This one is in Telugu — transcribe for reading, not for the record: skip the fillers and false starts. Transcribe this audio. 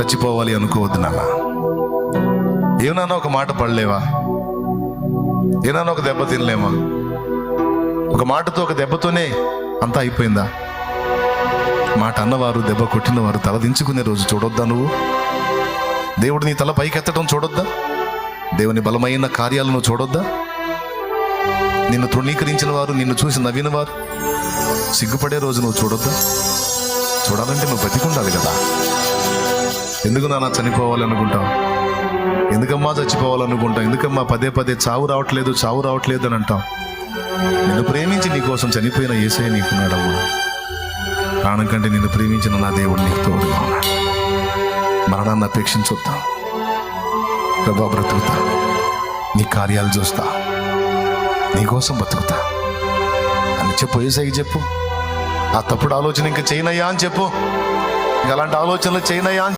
చచ్చిపోవాలి అనుకోవద్దు నాన్న. ఏమన్నా ఒక మాట పడలేవా? ఏమన్నా ఒక దెబ్బ తినలేమా? ఒక మాటతో, ఒక దెబ్బతోనే అంతా అయిపోయిందా? మాట అన్నవారు, దెబ్బ కొట్టినవారు తల దించుకునే రోజు చూడొద్దా? నువ్వు దేవుడు నీ తల పైకెత్తడం చూడొద్దా? దేవుని బలమైన కార్యాలను చూడొద్దా? నిన్ను తృణీకరించిన వారు, నిన్ను చూసి నవ్విన వారు సిగ్గుపడే రోజు నువ్వు చూడొద్దా? చూడాలంటే నువ్వు బతికుండాలి కదా. ఎందుకు నాన్న చనిపోవాలి అనుకుంటావు? ఎందుకమ్మా చచ్చిపోవాలనుకుంటావు? ఎందుకమ్మా పదే పదే చావు రావట్లేదు అని అంటావు? నిన్ను ప్రేమించి నీ కోసం చనిపోయిన యేసయ్య నీకున్నాడమ్మా. ప్రాణం కంటే నిన్ను ప్రేమించిన నా దేవుడు నీకు తోడుగా ఉన్నాడు. మరణాన్ని అపేక్షించొద్దా. ప్రభా బ్రతుకుతా, నీ కార్యాలు చూస్తా, నీకోసం బతుకుతా అని చెప్పు. యేసయ్యకి చెప్పు. ఆ తప్పుడు ఆలోచన ఇంకా చేయనయ్యా అని చెప్పు. ఇంకా అలాంటి ఆలోచనలు చేయనయ్యా అని